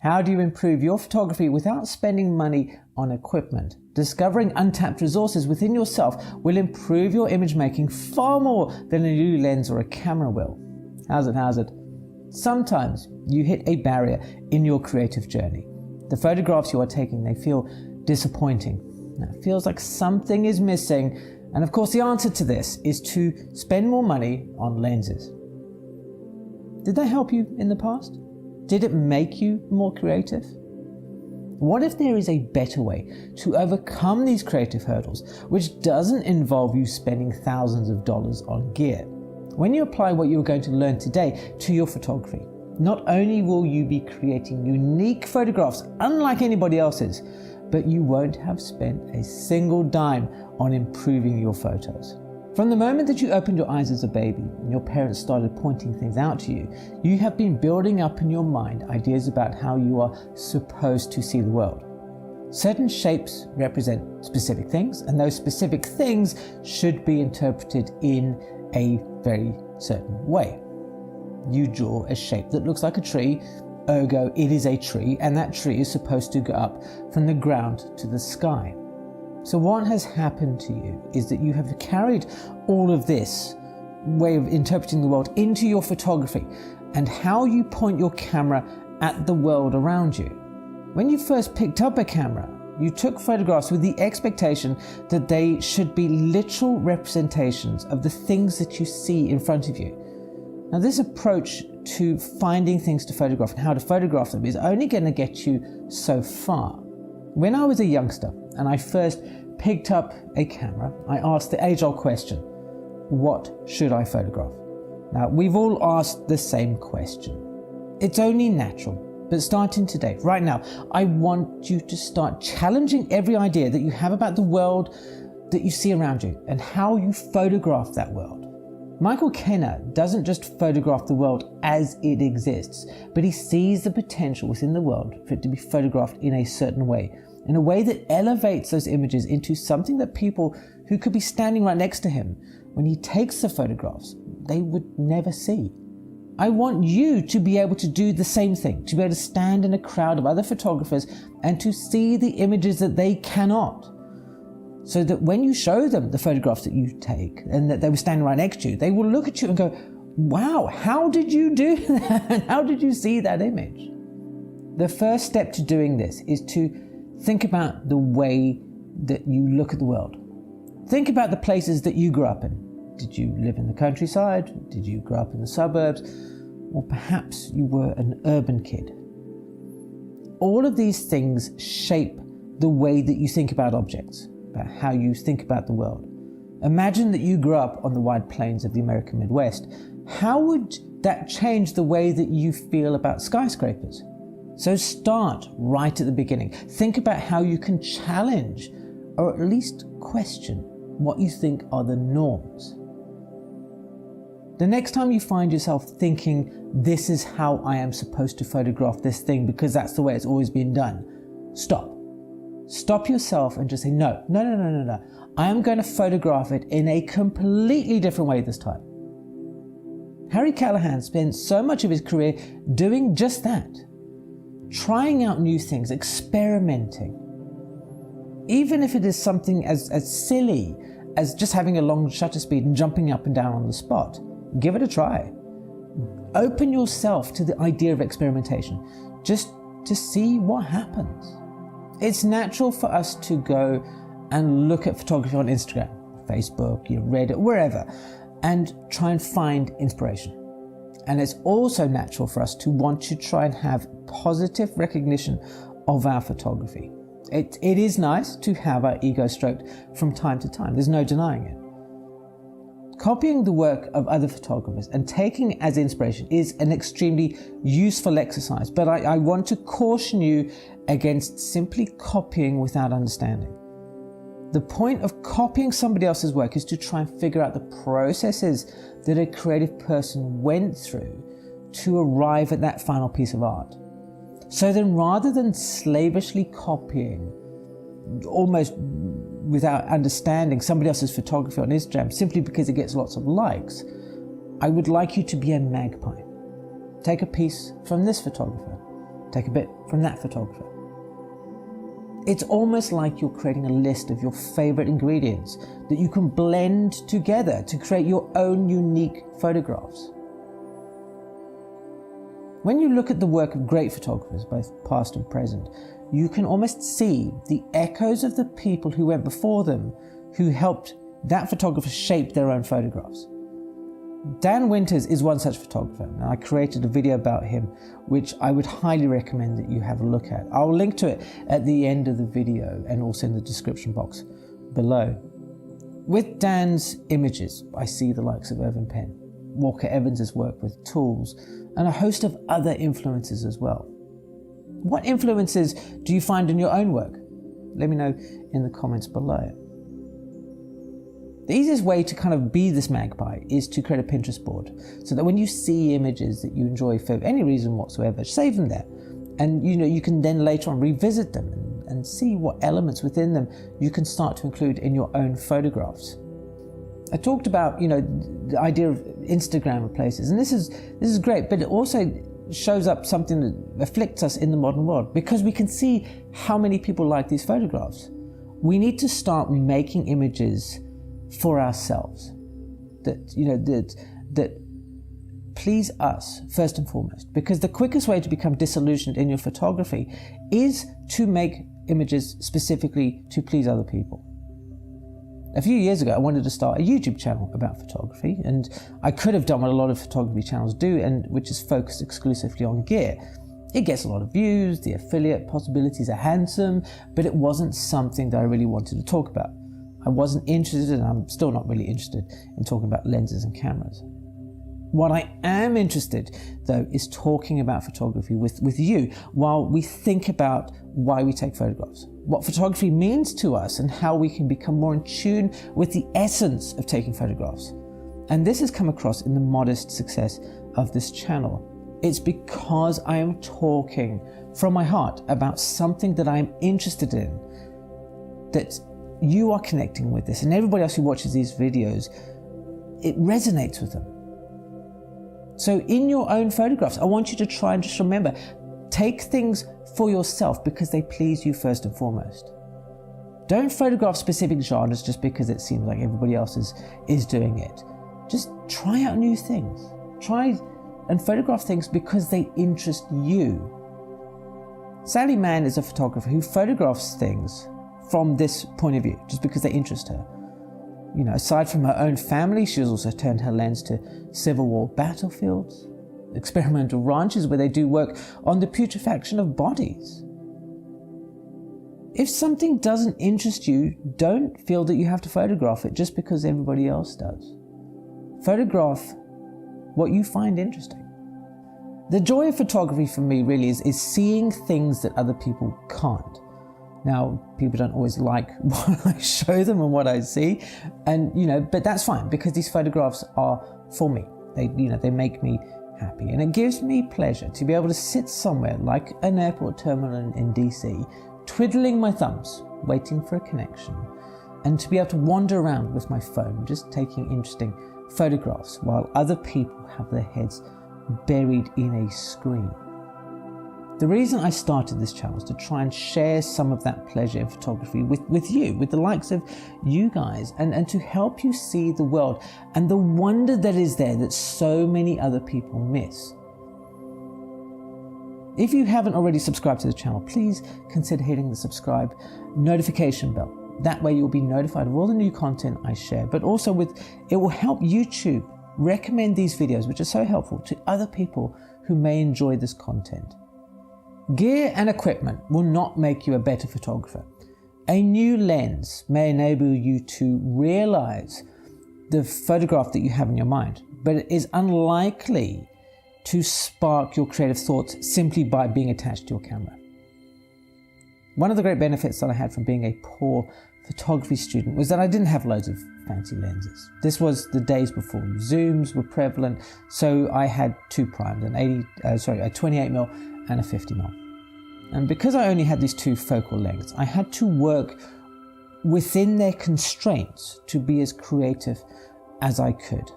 How do you improve your photography without spending money on equipment? Discovering untapped resources within yourself will improve your image making far more than a new lens or a camera will. How's it? Sometimes you hit a barrier in your creative journey. The photographs you are taking, they feel disappointing. It feels like something is missing. And of course, the answer to this is to spend more money on lenses. Did that help you in the past? Did it make you more creative? What if there is a better way to overcome these creative hurdles, which doesn't involve you spending thousands of dollars on gear? When you apply what you're going to learn today to your photography, not only will you be creating unique photographs unlike anybody else's, but you won't have spent a single dime on improving your photos. From the moment that you opened your eyes as a baby and your parents started pointing things out to you, you have been building up in your mind ideas about how you are supposed to see the world. Certain shapes represent specific things, and those specific things should be interpreted in a very certain way. You draw a shape that looks like a tree, ergo it is a tree, and that tree is supposed to go up from the ground to the sky. So what has happened to you is that you have carried all of this way of interpreting the world into your photography and how you point your camera at the world around you. When you first picked up a camera, you took photographs with the expectation that they should be literal representations of the things that you see in front of you. Now, this approach to finding things to photograph and how to photograph them is only going to get you so far. When I was a youngster and I first picked up a camera, I asked the age-old question, what should I photograph? Now, we've all asked the same question. It's only natural, but starting today, right now, I want you to start challenging every idea that you have about the world that you see around you and how you photograph that world. Michael Kenner doesn't just photograph the world as it exists, but he sees the potential within the world for it to be photographed in a certain way, in a way that elevates those images into something that people who could be standing right next to him, when he takes the photographs, they would never see. I want you to be able to do the same thing, to be able to stand in a crowd of other photographers and to see the images that they cannot. So that when you show them the photographs that you take and that they were standing right next to you, they will look at you and go, wow, how did you do that? How did you see that image? The first step to doing this is to think about the way that you look at the world. Think about the places that you grew up in. Did you live in the countryside? Did you grow up in the suburbs? Or perhaps you were an urban kid. All of these things shape the way that you think about objects, about how you think about the world. Imagine that you grew up on the wide plains of the American Midwest. How would that change the way that you feel about skyscrapers? So start right at the beginning. Think about how you can challenge or at least question what you think are the norms. The next time you find yourself thinking, this is how I am supposed to photograph this thing because that's the way it's always been done, stop. Stop yourself and just say, no. I am going to photograph it in a completely different way this time. Harry Callahan spent so much of his career doing just that. Trying out new things, experimenting. Even if it is something as silly as just having a long shutter speed and jumping up and down on the spot, give it a try. Open yourself to the idea of experimentation, just to see what happens. It's natural for us to go and look at photography on Instagram, Facebook, Reddit, wherever, and try and find inspiration. And it's also natural for us to want to try and have positive recognition of our photography. It is nice to have our ego stroked from time to time. There's no denying it. Copying the work of other photographers and taking it as inspiration is an extremely useful exercise, but I want to caution you against simply copying without understanding. The point of copying somebody else's work is to try and figure out the processes that a creative person went through to arrive at that final piece of art. So then, rather than slavishly copying, almost without understanding, somebody else's photography on Instagram simply because it gets lots of likes, I would like you to be a magpie. Take a piece from this photographer, take a bit from that photographer. It's almost like you're creating a list of your favorite ingredients that you can blend together to create your own unique photographs. When you look at the work of great photographers, both past and present, you can almost see the echoes of the people who went before them, who helped that photographer shape their own photographs. Dan Winters is one such photographer, and I created a video about him, which I would highly recommend that you have a look at. I'll link to it at the end of the video and also in the description box below. With Dan's images, I see the likes of Irving Penn, Walker Evans's work with tools, and a host of other influences as well. What influences do you find in your own work? Let me know in the comments below. The easiest way to kind of be this magpie is to create a Pinterest board, so that when you see images that you enjoy for any reason whatsoever, save them there. And you can then later on revisit them and see what elements within them you can start to include in your own photographs. I talked about, the idea of Instagram replaces, and this is great, but it also shows up something that afflicts us in the modern world, because we can see how many people like these photographs. We need to start making images for ourselves that please us first and foremost, because the quickest way to become disillusioned in your photography is to make images specifically to please other people. A few years ago, I wanted to start a YouTube channel about photography, and I could have done what a lot of photography channels do, and which is focused exclusively on gear. It gets a lot of views, the affiliate possibilities are handsome, but it wasn't something that I really wanted to talk about. I wasn't interested, and I'm still not really interested in talking about lenses and cameras. What I am interested, though, is talking about photography with you while we think about why we take photographs, what photography means to us, and how we can become more in tune with the essence of taking photographs. And this has come across in the modest success of this channel. It's because I am talking from my heart about something that I am interested in, that you are connecting with this, and everybody else who watches these videos, it resonates with them. So in your own photographs, I want you to try and just remember, take things for yourself because they please you first and foremost. Don't photograph specific genres just because it seems like everybody else is doing it. Just try out new things. Try and photograph things because they interest you. Sally Mann is a photographer who photographs things from this point of view, just because they interest her. Aside from her own family, she has also turned her lens to Civil War battlefields, experimental ranches where they do work on the putrefaction of bodies. If something doesn't interest you, don't feel that you have to photograph it just because everybody else does. Photograph what you find interesting. The joy of photography for me really is seeing things that other people can't. Now, people don't always like what I show them and what I see, and but that's fine, because these photographs are for me. They make me happy, and it gives me pleasure to be able to sit somewhere like an airport terminal in DC, twiddling my thumbs, waiting for a connection, and to be able to wander around with my phone, just taking interesting photographs while other people have their heads buried in a screen. The reason I started this channel is to try and share some of that pleasure in photography with you, with the likes of you guys, and to help you see the world and the wonder that is there that so many other people miss. If you haven't already subscribed to the channel, please consider hitting the subscribe notification bell. That way you'll be notified of all the new content I share, but also it will help YouTube recommend these videos, which are so helpful, to other people who may enjoy this content. Gear and equipment will not make you a better photographer. A new lens may enable you to realize the photograph that you have in your mind, but it is unlikely to spark your creative thoughts simply by being attached to your camera. One of the great benefits that I had from being a poor photography student was that I didn't have loads of fancy lenses. This was the days before zooms were prevalent, so I had two primes, a 28mm and a 50mm. And because I only had these two focal lengths, I had to work within their constraints to be as creative as I could.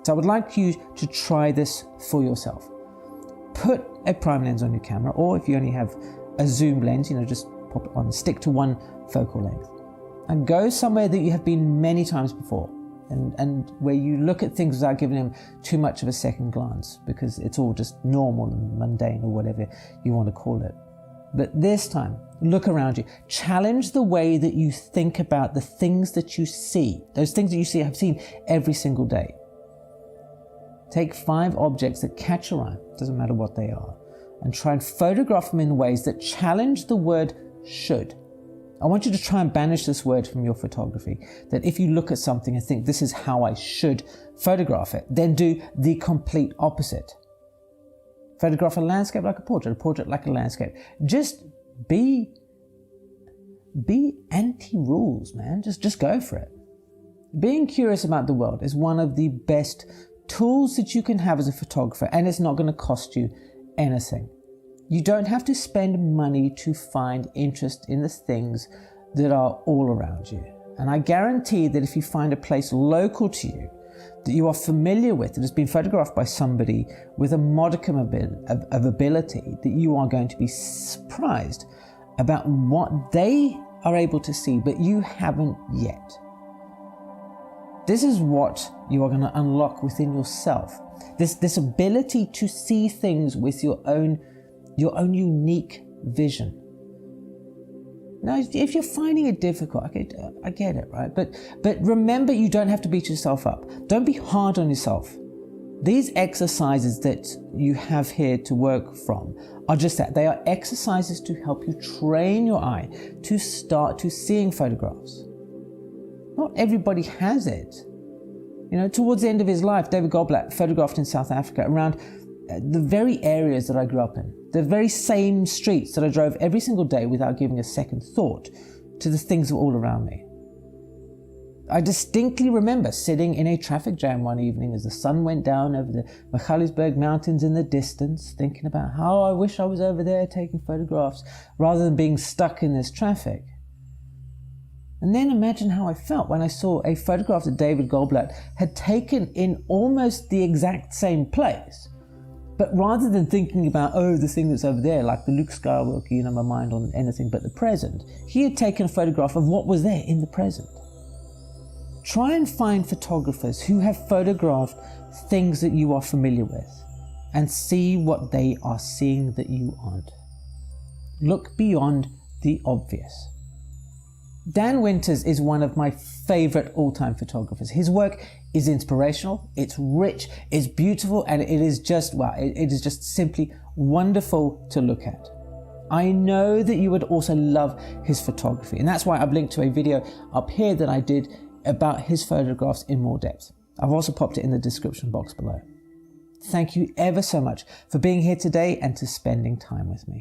So I would like you to try this for yourself. Put a prime lens on your camera, or if you only have a zoom lens, just pop it on, stick to one focal length. And go somewhere that you have been many times before, and where you look at things without giving them too much of a second glance, because it's all just normal and mundane, or whatever you want to call it. But this time, look around you. Challenge the way that you think about the things that you see. Those things that you have seen every single day. Take 5 objects that catch your eye, doesn't matter what they are, and try and photograph them in ways that challenge the word should. I want you to try and banish this word from your photography, that if you look at something and think this is how I should photograph it, then do the complete opposite. Photograph a landscape like a portrait like a landscape. Just be anti-rules, man. Just go for it. Being curious about the world is one of the best tools that you can have as a photographer, and it's not going to cost you anything. You don't have to spend money to find interest in the things that are all around you. And I guarantee that if you find a place local to you that you are familiar with, that has been photographed by somebody with a modicum of ability, that you are going to be surprised about what they are able to see, but you haven't yet. This is what you are going to unlock within yourself. This ability to see things with your own unique vision. Now, if you're finding it difficult, I get it, right? But remember, you don't have to beat yourself up. Don't be hard on yourself. These exercises that you have here to work from are just that. They are exercises to help you train your eye to start to seeing photographs. Not everybody has it. Towards the end of his life, David Goldblatt photographed in South Africa around the very areas that I grew up in, the very same streets that I drove every single day without giving a second thought to the things that were all around me. I distinctly remember sitting in a traffic jam one evening as the sun went down over the Magaliesberg Mountains in the distance, thinking about how I wish I was over there taking photographs rather than being stuck in this traffic. And then imagine how I felt when I saw a photograph that David Goldblatt had taken in almost the exact same place. But rather than thinking about, the thing that's over there, like the Luke Skywalker, my mind on anything but the present, he had taken a photograph of what was there in the present. Try and find photographers who have photographed things that you are familiar with and see what they are seeing that you aren't. Look beyond the obvious. Dan Winters is one of my favorite all-time photographers. His work is inspirational, it's rich, it's beautiful, and it is just simply wonderful to look at. I know that you would also love his photography, and that's why I've linked to a video up here that I did about his photographs in more depth. I've also popped it in the description box below. Thank you ever so much for being here today and to spending time with me.